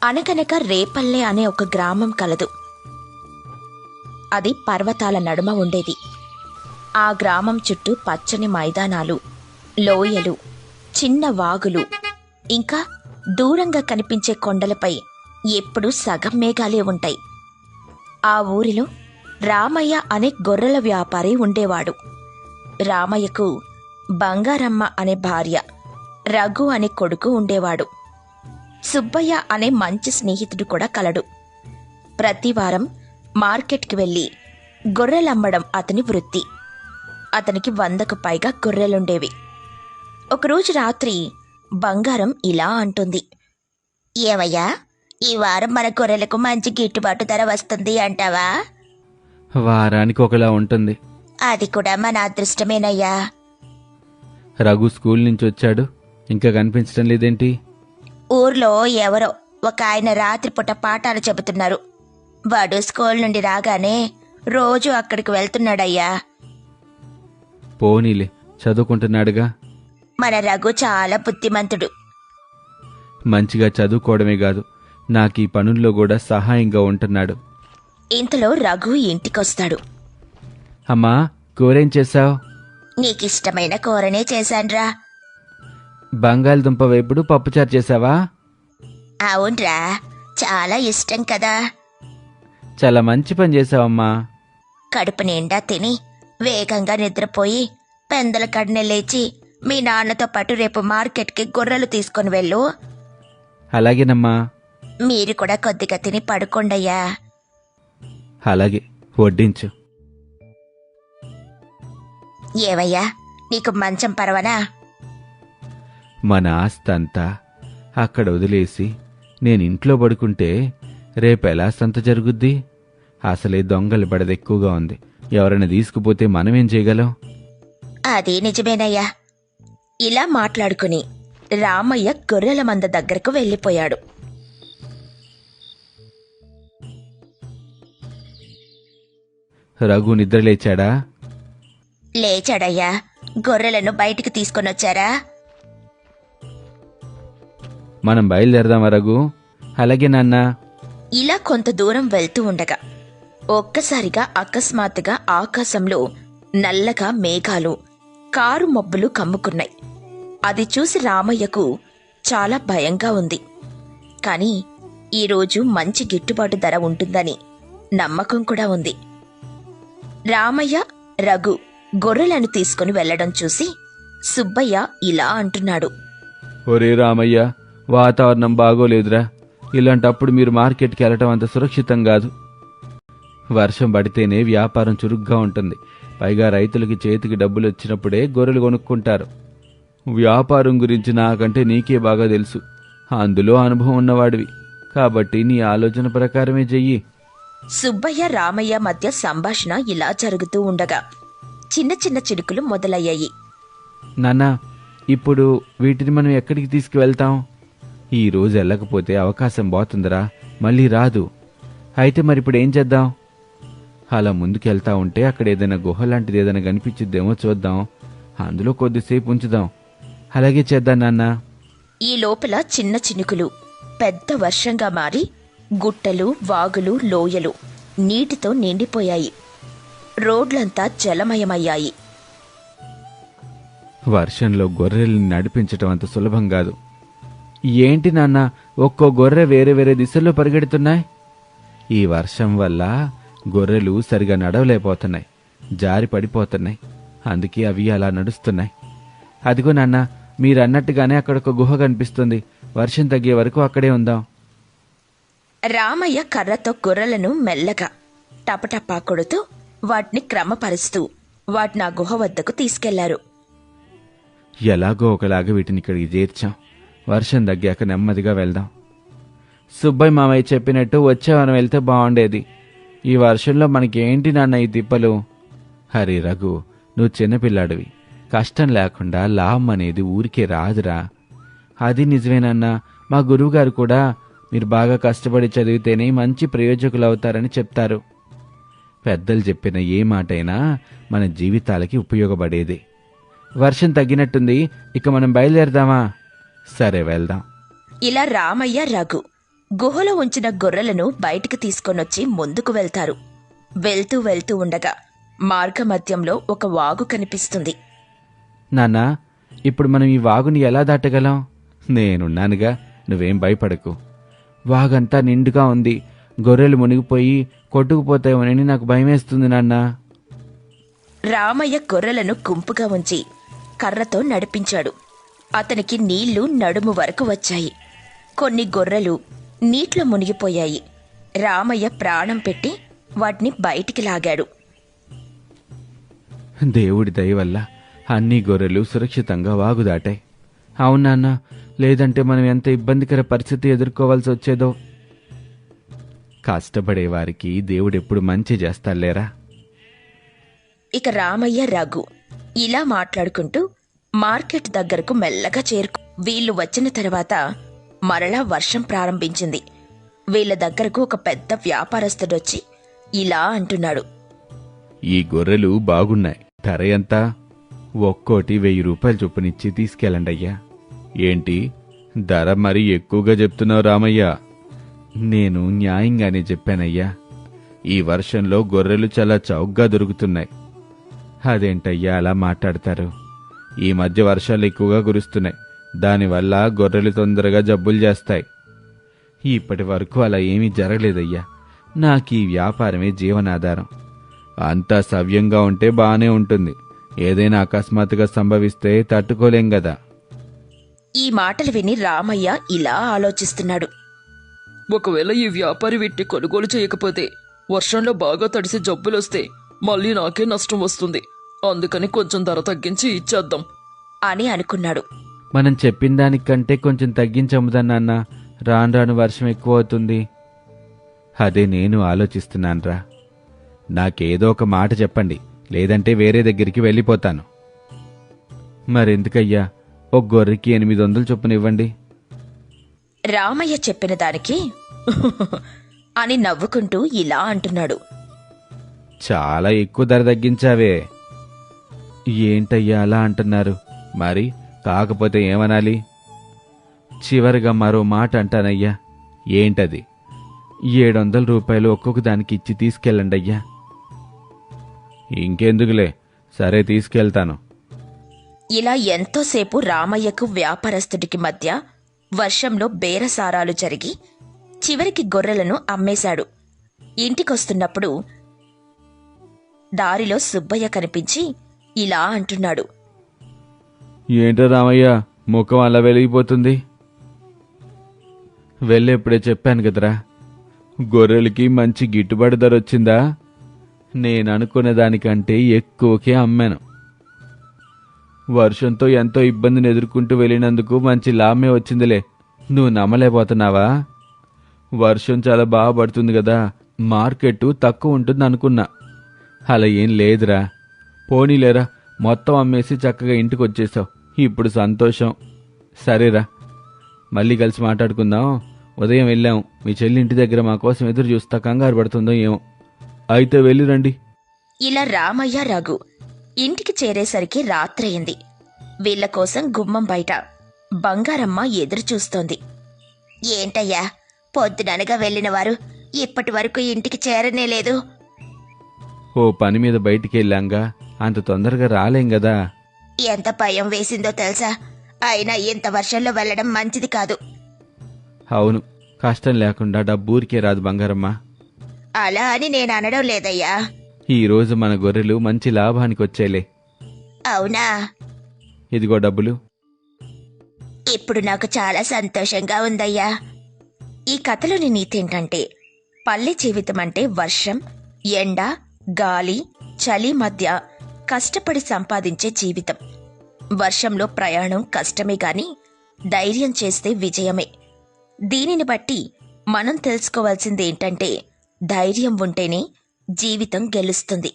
అనగనక రేపల్లె అనే ఒక గ్రామం కలదు. అది పర్వతాల నడుమ ఉండేది. ఆ గ్రామం చుట్టూ పచ్చని మైదానాలు, లోయలు, చిన్న వాగులు, ఇంకా దూరంగా కనిపించే కొండలపై ఎప్పుడూ సగం మేఘాలే ఉంటాయి. ఆ ఊరిలో రామయ్య అనే గొర్రెల వ్యాపారి ఉండేవాడు. రామయ్యకు బంగారమ్మ అనే భార్య, రఘు అనే కొడుకు ఉండేవాడు. సుబ్బయ్య అనే మంచి స్నేహితుడు కూడా కలడు. ప్రతివారం మార్కెట్కి వెళ్ళి గొర్రెలమ్మడం అతని వృత్తి. అతనికి 100కు పైగా గొర్రెలుండేవి. ఒకరోజు రాత్రి బంగారం ఇలా అంటుంది, ఏవయ్యా, ఈ వారం మన గొర్రెలకు మంచి గిట్టుబాటు ధర వస్తుంది అంటావా? వారానికి ఒకలా ఉంటుంది. అది కూడా మన అదృష్టమేనయ్యా. రఘు స్కూల్ నుంచి వచ్చాడు, ఇంకా కనిపించడం లేదేంటి? ఊర్లో ఎవరో ఒక ఆయన రాత్రిపూట పాఠాలు చెబుతున్నారు. వాడు స్కూల్ నుండి రాగానే రోజు అక్కడికి వెళ్తున్నాడయ్యా. పోనీలే, చదువుకుంటున్నాడుగా. మన రఘు చాలా బుద్ధిమంతుడు. మంచిగా చదువుకోవడమే కాదు, నాకు ఈ పనుల్లో కూడా సహాయంగా ఉంటున్నాడు. ఇంతలో రఘు ఇంటికొస్తాడు. అమ్మా, కూరేం చేశావు? నీకిష్టమైన కూరనే చేశాన్రా. బంగాళదుంప వేపుడు పప్పుచారు చేశావా? అవునరా, చాలా ఇష్టం కదా. చాలా మంచి పని చేశావమ్మా. కడుపు నిండా తిని వేగంగా నిద్రపోయి పెందల కడనే లేచి మీ నాన్నతో పాటు రేపు మార్కెట్కి గొర్రెలు తీసుకొని వెళ్ళు. అలాగేనమ్మా. మీరు కూడా కొద్దిగా తిని పడుకోండయ్యా. అలాగే, వడ్డించు. ఏవయ్యా, నీకు మంచం పర్వనా? మన ఆస్తంతా అక్కడ వదిలేసి నేనింట్లో పడుకుంటే రేపెలా సంత జరుగుద్ది? అసలే దొంగల బెడద ఎక్కువగా ఉంది. ఎవరైనా తీసుకుపోతే మనమేం చేయగలం? అది నిజమేనయ్యా. ఇలా మాట్లాడుకుని రామయ్య గొర్రెల మంద దగ్గరకు వెళ్ళిపోయాడు. రఘు నిద్రలేచాడా? లేచాడయ్యా. గొర్రెలను బయటికి తీసుకొనొచ్చారా? మనం బయలుదేరదామా రఘు? అలాగే నాన్నా. ఇలా కొంత దూరం వెళ్తూ ఉండగా ఒక్కసారిగా అకస్మాత్తుగా ఆకాశంలో నల్లగా మేఘాలు, కారు మబ్బులు కమ్ముకున్నాయి. అది చూసి రామయ్యకు చాలా భయంగా ఉంది. కాని ఈరోజు మంచి గిట్టుబాటు ధర ఉంటుందని నమ్మకం కూడా ఉంది. రామయ్య, రఘు గొర్రెలను తీసుకుని వెళ్లడం చూసి సుబ్బయ్య ఇలా అంటున్నాడు, ఒరే రామయ్య, వాతావరణం బాగోలేదురా. ఇలాంటప్పుడు మీరు మార్కెట్కి వెళ్ళటం అంత సురక్షితం కాదు. వర్షం పడితేనే వ్యాపారం చురుగ్గా ఉంటుంది. పైగా రైతులకి చేతికి డబ్బులు వచ్చినప్పుడే గొర్రెలు కొనుక్కుంటారు. వ్యాపారం గురించి నాకంటే నీకే బాగా తెలుసు. అందులో అనుభవం ఉన్నవాడివి కాబట్టి నీ ఆలోచన ప్రకారమే చెయ్యి. సుబ్బయ్య రామయ్య మధ్య సంభాషణ ఇలా జరుగుతూ ఉండగా చిన్న చిన్న చినుకులు మొదలయ్యాయి. నాన్నా, ఇప్పుడు వీటిని మనం ఎక్కడికి తీసుకువెళ్తాం? ఈ రోజు వెళ్ళకపోతే అవకాశం పోతుందిరా, మళ్ళీ రాదు. అయితే మరిప్పుడు ఏం చేద్దాం? అలా ముందుకెళ్తా ఉంటే అక్కడ ఏదైనా గుహ లాంటిది ఏదైనా కనిపించిద్దేమో చూద్దాం. అందులో కొద్దిసేపు ఉంచుదాం. అలాగే చేద్దాం నాన్నా. ఈ లోపల చిన్న చినుకులు పెద్ద వర్షంగా మారి గుట్టలు, వాగులు, లోయలు నీటితో నిండిపోయాయి. రోడ్లంతా జలమయమయ్యాయి. వర్షంలో గొర్రెల్ని నడిపించటం అంత సులభం కాదు. ఏంటి నాన్న, ఒక్కో గొర్రె వేరే వేరే దిశల్లో పరిగెడుతున్నాయి? ఈ వర్షం వల్ల గొర్రెలు సరిగా నడవలేకపోతున్నాయి, జారి పడిపోతున్నాయి. అందుకే అవి అలా నడుస్తున్నాయి. అదిగో నాన్న, మీరన్నట్టుగానే అక్కడ ఒక గుహ కనిపిస్తుంది. వర్షం తగ్గే వరకు అక్కడే ఉందాం. రామయ్య కర్రతో గొర్రెలను మెల్లగా టపటపా కొడుతూ వాటిని క్రమపరుస్తూ వాటిని ఆ గుహ వద్దకు తీసుకెళ్లారు. ఎలాగో ఒకలాగా వీటిని ఇక్కడికి చేర్చాం. వర్షం తగ్గాక నెమ్మదిగా వెళ్దాం. సుబ్బయ్య మామయ్య చెప్పినట్టు వచ్చే వారం వెళ్తే బాగుండేది. ఈ వర్షంలో మనకేంటి నాన్న ఈ తిప్పలు? హరి రఘు, నువ్వు చిన్నపిల్లాడివి. కష్టం లేకుండా లాభం అనేది ఊరికే రాదురా. అది నిజమేనన్నా. మా గురువుగారు కూడా మీరు బాగా కష్టపడి చదివితేనే మంచి ప్రయోజకులు అవుతారని చెప్తారు. పెద్దలు చెప్పిన ఏ మాటైనా మన జీవితాలకి ఉపయోగపడేది. వర్షం తగ్గినట్టుంది, ఇక మనం బయలుదేరదామా? సరే, వెళ్దాం. ఇలా రామయ్య, రఘు గుహలో ఉంచిన గొర్రెలను బయటికి తీసుకొనొచ్చి ముందుకు వెళ్తారు. వెళ్తూ వెళ్తూ ఉండగా మార్గమధ్యంలో ఒక వాగు కనిపిస్తుంది. నాన్నా, ఇప్పుడు మనం ఈ వాగుని ఎలా దాటగలం? నేనున్నానుగా, నువ్వేం భయపడకు. వాగంతా నిండుగా ఉంది. గొర్రెలు మునిగిపోయి కొట్టుకుపోతాయోనని నాకు భయమేస్తుంది నాన్నా. రామయ్య గొర్రెలను గుంపుగా ఉంచి కర్రతో నడిపించాడు. అతనికి నీళ్లు నడుము వరకు వచ్చాయి. కొన్ని గొర్రెలు నీటిలో మునిగిపోయాయి. రామయ్య ప్రాణం పెట్టి వాటిని బయటికి లాగాడు. దేవుడి దయ వల్ల అన్ని గొర్రెలు సురక్షితంగా వాగు దాటాయి. అవునాన్నా, లేదంటే మనం ఎంత ఇబ్బందికర పరిస్థితి ఎదుర్కోవాల్సి వచ్చేదో. కష్టపడేవారికి దేవుడెప్పుడు మంచి చేస్తాలేరా. ఇక రామయ్య, రఘు ఇలా మాట్లాడుకుంటూ మార్కెట్ దగ్గరకు మెల్లగా వీళ్లు వచ్చిన తర్వాత మరలా వర్షం ప్రారంభించింది. వీళ్ల దగ్గరకు ఒక పెద్ద వ్యాపారస్తుడొచ్చి ఇలా అంటున్నాడు. ఈ గొర్రెలు బాగున్నాయి. ధర ఎంత? ఒక్కోటి 1000 రూపాయలు చొప్పునిచ్చి తీసుకెళ్ళండి అయ్యా. ఏంటి ధర మరీ ఎక్కువగా చెప్తున్నావు రామయ్య? నేను న్యాయంగానే చెప్పానయ్యా. ఈ వర్షంలో గొర్రెలు చాలా చౌకగా దొరుకుతున్నాయి. అదేంటయ్యా అలా మాట్లాడతారు? ఈ మధ్య వర్షాలు ఎక్కువగా కురుస్తున్నాయి. దానివల్ల గొర్రెలు తొందరగా జబ్బులు చేస్తాయి. ఇప్పటి వరకు అలా ఏమీ జరగలేదయ్యా. నాకు ఈ వ్యాపారమే జీవనాధారం. అంతా సవ్యంగా ఉంటే బానే ఉంటుంది. ఏదైనా అకస్మాత్తుగా సంభవిస్తే తట్టుకోలేం గదా. ఈ మాటలు విని రామయ్య ఇలా ఆలోచిస్తున్నాడు. ఒకవేళ ఈ వ్యాపారి వీటిని కొనుగోలు చేయకపోతే వర్షంలో బాగా తడిసి జబ్బులొస్తే మళ్ళీ నాకే నష్టం వస్తుంది. అందుకని కొంచెం ధర తగ్గించి ఇచ్చేద్దాం అని అనుకున్నాడు. మనం చెప్పిన దానికంటే కొంచెం తగ్గించముదన్నా. రాను రాను వర్షం ఎక్కువ అవుతుంది. అదే నేను ఆలోచిస్తున్నాన్రా. నాకేదో ఒక మాట చెప్పండి, లేదంటే వేరే దగ్గరికి వెళ్ళిపోతాను. మరెందుకయ్యా, ఒక గొర్రెకి 800 చొప్పున ఇవ్వండి. రామయ్య చెప్పిన దానికి అని నవ్వుకుంటూ ఇలా అంటున్నాడు. చాలా ఎక్కువ ధర తగ్గించావే. ఏంటయ్యా అలా అంటున్నారు? మరి కాకపోతే ఏమనాలి? చివరిగా మరో మాట అంటానయ్యా. ఏంటది? 700 రూపాయలు ఒక్కొక్క దానికి ఇచ్చి తీసుకెళ్ళండి అయ్యా. ఇంకెందుకులే, సరే తీసుకెళ్తాను. ఇలా ఎంతోసేపు రామయ్యకు వ్యాపారస్తుడికి మధ్య వర్షంలో బేరసారాలు జరిగి చివరికి గొర్రెలను అమ్మేశాడు. ఇంటికొస్తున్నప్పుడు దారిలో సుబ్బయ్య కనిపించి ఇలా అంటున్నాడు. ఏంటో రామయ్య, ముఖం అలా వెలిగిపోతుంది? వెళ్ళేప్పుడే చెప్పాను కదరా, గొర్రెలకి మంచి గిట్టుబాటు ధర వచ్చిందా? నేననుకున్న దానికంటే ఎక్కువకే అమ్మాను. వర్షంతో ఎంతో ఇబ్బందిని ఎదుర్కొంటూ వెళ్ళినందుకు మంచి లాభమే వచ్చిందిలే. నువ్వు నమ్మలేకపోతున్నావా? వర్షం చాలా బాగా పడుతుంది కదా, మార్కెట్ తక్కువ ఉంటుంది అనుకున్నా. అలా ఏం లేదురా. పోనీలేరా, మొత్తం అమ్మేసి చక్కగా ఇంటికి వచ్చేసావు. ఇప్పుడు సంతోషం. సరేరా, మళ్ళీ కలిసి మాట్లాడుకుందాం. ఉదయం వెళ్ళాం, మీ చెల్లి ఇంటి దగ్గర మా కోసం ఎదురు చూస్తా కంగారు పడుతుందో ఏమో. అయితే వెళ్ళిరండి. ఇలా రామయ్య, రఘు ఇంటికి చేరేసరికి రాత్రయింది. వీళ్ల కోసం గుమ్మం బయట బంగారమ్మ ఎదురు చూస్తోంది. ఏంటయ్యా, పొద్దుననగా వెళ్ళిన వారు ఇప్పటి వరకు ఇంటికి చేరనే లేదు? ఓ పని మీద బయటికి వెళ్ళాంగా, అంత తొందరగా రాలేం గదా. ఎంత భయం వేసిందో తెలుసా? అయినా ఇంత వర్షంలో వెళ్లడం మంచిది కాదు. అవును, కష్టం లేకుండా డబ్బూరికే రాదు బంగారమ్మ. అలా అని నేను అనడం లేదయ్యా. ఈరోజు మన గొర్రెలు మంచి లాభానికి వచ్చేలే. అవునా? ఇదిగో డబ్బులు. ఇప్పుడు నాకు చాలా సంతోషంగా ఉందయ్యా. ఈ కథలోని నీతేంటంటే, పల్లె జీవితం అంటే వర్షం, ఎండ, గాలి, చలి మధ్య కష్టపడి సంపాదించే జీవితం. వర్షంలో ప్రయాణం కష్టమే గాని ధైర్యం చేస్తే విజయమే. దీనిని బట్టి మనం తెలుసుకోవాల్సిందేంటంటే, ధైర్యం ఉంటేనే జీవితం గెలుస్తుంది.